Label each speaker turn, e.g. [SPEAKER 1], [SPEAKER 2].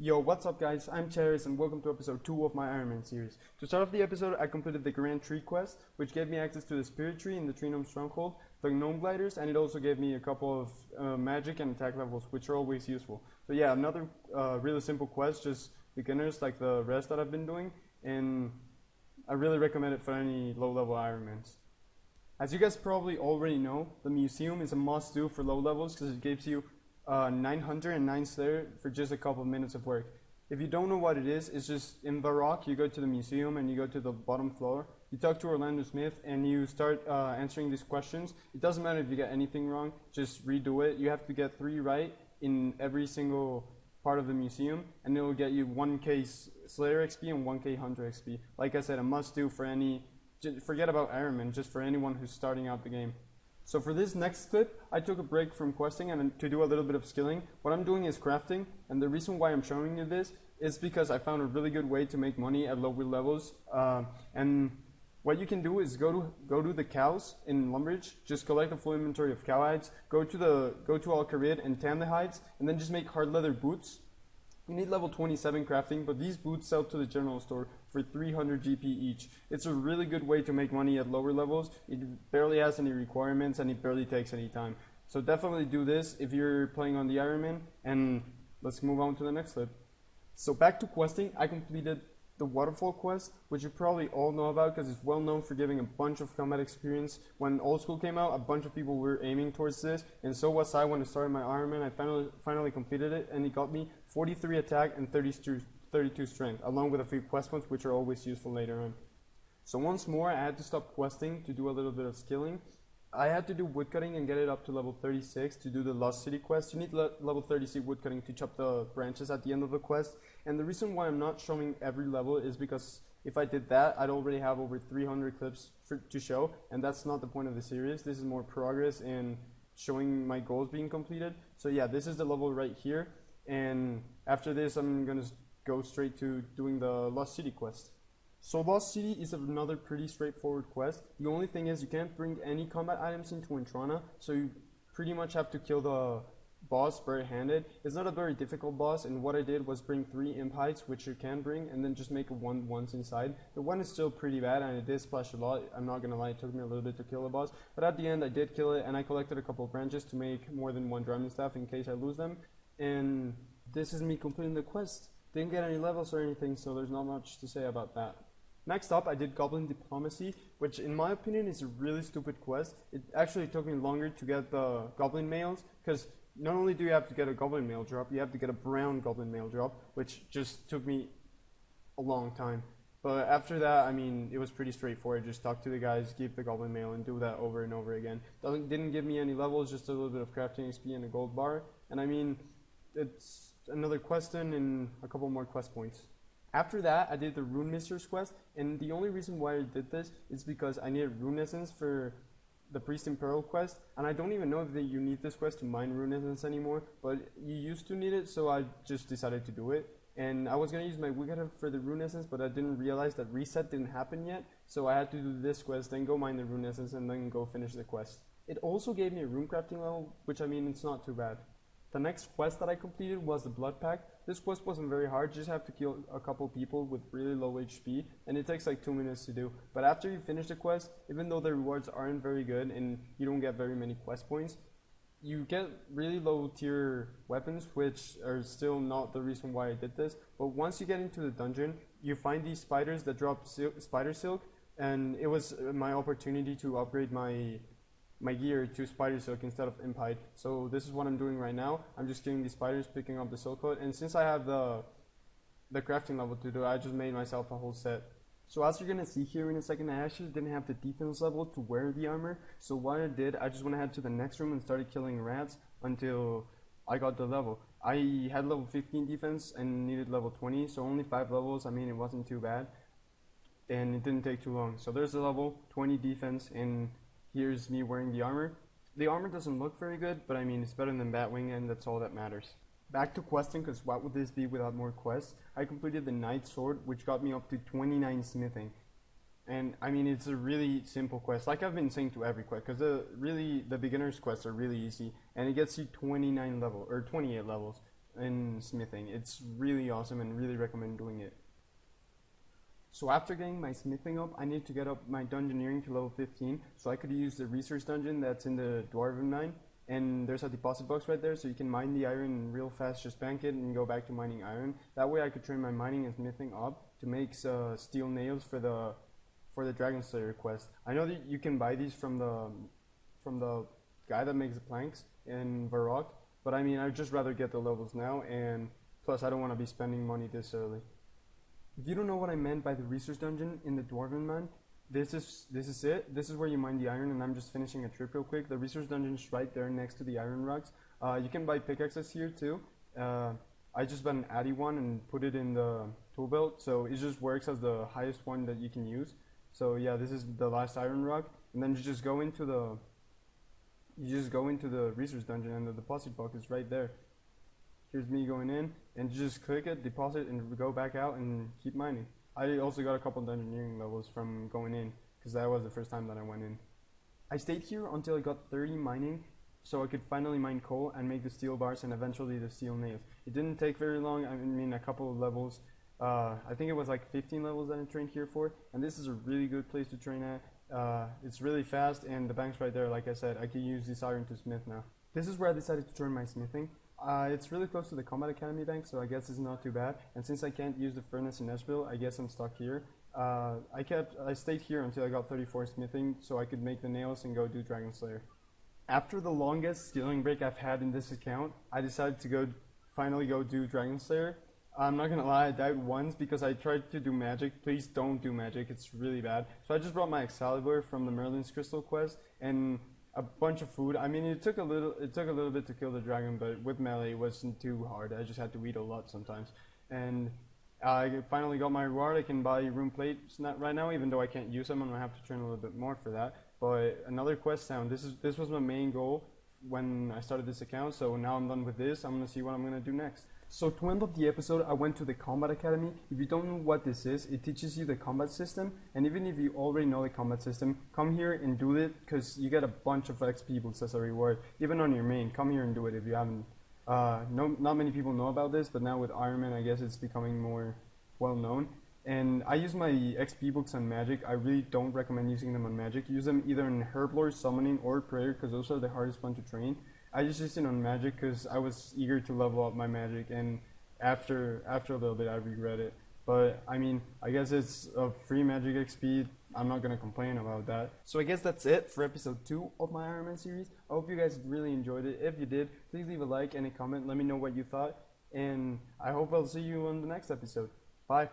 [SPEAKER 1] Yo, what's up guys? I'm Charis and welcome to episode 2 of my Ironman series. To start off the episode, I completed the Grand Tree quest, which gave me access to the Spirit Tree in the Tree Gnome Stronghold, the Gnome Gliders, and it also gave me a couple of magic and attack levels, which are always useful. So yeah, another really simple quest, just beginners like the rest that I've been doing, and I really recommend it for any low-level Ironmans. As you guys probably already know, the museum is a must-do for low levels because it gives you 909 Slayer for just a couple of minutes of work. If you don't know what it is, it's just in Varrock, you go to the museum and you go to the bottom floor, you talk to Orlando Smith and you start answering these questions. It doesn't matter if you get anything wrong, just redo it. You have to get 3 right in every single part of the museum and it will get you 1k Slayer XP and 1k Hunter XP. Like I said, a must do for any, forget about Ironman, just for anyone who's starting out the game. So for this next clip, I took a break from questing and to do a little bit of skilling. What I'm doing is crafting, and the reason why I'm showing you this is because I found a really good way to make money at lower levels. And what you can do is go to the cows in Lumbridge, just collect a full inventory of cow hides, go to Al Kharid and tan the hides, and then just make hard leather boots. You need level 27 crafting, but these boots sell to the general store for 300 GP each. It's a really good way to make money at lower levels. It barely has any requirements and it barely takes any time. So definitely do this if you're playing on the Ironman, and let's move on to the next clip. So back to questing, I completed the Waterfall quest, which you probably all know about because it's well known for giving a bunch of combat experience. When Old School came out, a bunch of people were aiming towards this, and so was I when I started my Ironman. I finally completed it, and it got me 43 attack and 32 strength, along with a few quest points, which are always useful later on. So once more, I had to stop questing to do a little bit of skilling. I had to do woodcutting and get it up to level 36 to do the Lost City quest. You need level 36 woodcutting to chop the branches at the end of the quest. And the reason why I'm not showing every level is because if I did that, I'd already have over 300 clips to show, and that's not the point of the series. This is more progress and showing my goals being completed. So yeah, this is the level right here, and after this I'm going to go straight to doing the Lost City quest. So Lost City is another pretty straightforward quest. The only thing is you can't bring any combat items into Intrana, so you pretty much have to kill the boss bare-handed. It's not a very difficult boss, and what I did was bring 3 imp hides, which you can bring, and then just make a 1 once inside. The 1 is still pretty bad, and it did splash a lot. I'm not gonna lie, it took me a little bit to kill the boss, but at the end I did kill it, and I collected a couple of branches to make more than 1 Drumming Staff in case I lose them. And this is me completing the quest. Didn't get any levels or anything, so there's not much to say about that. Next up, I did Goblin Diplomacy, which in my opinion is a really stupid quest. It actually took me longer to get the Goblin Mails, because not only do you have to get a Goblin Mail drop, you have to get a brown Goblin Mail drop, which just took me a long time. But after that, I mean, it was pretty straightforward. Just talk to the guys, keep the Goblin Mail, and do that over and over again. Didn't give me any levels, just a little bit of crafting XP and a gold bar. And I mean, it's another quest and a couple more quest points. After that, I did the Rune Mistress quest, and the only reason why I did this is because I needed Rune Essence for the Priest in Peril quest, and I don't even know if you need this quest to mine Rune Essence anymore, but you used to need it, so I just decided to do it. And I was going to use my Wicked for the Rune Essence, but I didn't realize that reset didn't happen yet, so I had to do this quest, then go mine the Rune Essence, and then go finish the quest. It also gave me a rune crafting level, which I mean, it's not too bad. The next quest that I completed was the Blood Pact. This quest wasn't very hard, you just have to kill a couple people with really low HP, and it takes like 2 minutes to do. But after you finish the quest, even though the rewards aren't very good and you don't get very many quest points, you get really low tier weapons, which are still not the reason why I did this. But once you get into the dungeon, you find these spiders that drop spider silk, and it was my opportunity to upgrade my gear to spider silk instead of imp hide. So this is what I'm doing right now. I'm just killing these spiders, picking up the silk coat, and since I have the crafting level to do, I just made myself a whole set. So as you're gonna see here in a second, I actually didn't have the defense level to wear the armor, so what I did, I just went ahead to the next room and started killing rats until I got the level. I had level 15 defense and needed level 20, so only 5 levels. I mean, it wasn't too bad, and it didn't take too long. So there's the level 20 defense, and here's me wearing the armor. The armor doesn't look very good, but I mean, it's better than Batwing, and that's all that matters. Back to questing, because what would this be without more quests? I completed the Knight Sword, which got me up to 29 smithing. And I mean, it's a really simple quest, like I've been saying to every quest, because the beginner's quests are really easy, and it gets you 29 level, or 28 levels. in smithing. It's really awesome and really recommend doing it. So after getting my smithing up, I need to get up my dungeoneering to level 15 so I could use the research dungeon that's in the Dwarven Mine. And there's a deposit box right there, so you can mine the iron real fast, just bank it and go back to mining iron. That way I could train my mining and smithing up to make steel nails for the Dragon Slayer quest. I know that you can buy these from the guy that makes the planks in Varrock, but I mean, I'd just rather get the levels now, and plus I don't want to be spending money this early. If you don't know what I meant by the research dungeon in the Dwarven Mine, this is it. This is where you mine the iron, and I'm just finishing a trip real quick. The research dungeon is right there next to the iron rocks. You can buy pickaxes here too. I just bought an Addy one and put it in the tool belt, so it just works as the highest one that you can use. So yeah, this is the last iron rock, and then you just go into the research dungeon, and the deposit box is right there. Here's me going in, and you just click it, deposit, and go back out and keep mining. I also got a couple of dungeoneering levels from going in, because that was the first time that I went in. I stayed here until I got 30 mining, so I could finally mine coal and make the steel bars and eventually the steel nails. It didn't take very long, I mean a couple of levels. I think it was like 15 levels that I trained here for, and this is a really good place to train at. It's really fast, and the bank's right there. Like I said, I can use this iron to smith now. This is where I decided to join my smithing. It's really close to the Combat Academy bank, so I guess it's not too bad. And since I can't use the furnace in Nashville, I guess I'm stuck here. I stayed here until I got 34 smithing, so I could make the nails and go do Dragon Slayer. After the longest skilling break I've had in this account, I decided to finally go do Dragon Slayer. I'm not gonna lie, I died once because I tried to do magic. Please don't do magic, it's really bad. So I just brought my Excalibur from the Merlin's Crystal quest and a bunch of food. I mean, it took a little bit to kill the dragon, but with melee it wasn't too hard. I just had to eat a lot sometimes. And I finally got my reward. I can buy rune plates right now, even though I can't use them. I'm gonna have to train a little bit more for that. But another quest sound. This was my main goal when I started this account. So now I'm done with this. I'm gonna see what I'm gonna do next. So to end up the episode, I went to the Combat Academy. If you don't know what this is, it teaches you the combat system. And even if you already know the combat system, come here and do it, because you get a bunch of XP boosts as a reward. Even on your main, come here and do it if you haven't. Not many people know about this, but now with Ironman, I guess it's becoming more well known. And I use my XP books on magic. I really don't recommend using them on magic. Use them either in Herblore, Summoning, or Prayer, because those are the hardest one to train. I just used it on magic because I was eager to level up my magic, and after a little bit I regret it. But I mean, I guess it's a free magic XP. I'm not gonna complain about that. So I guess that's it for episode 2 of my Ironman series. I hope you guys really enjoyed it. If you did, please leave a like and a comment. Let me know what you thought, and I hope I'll see you on the next episode. Bye.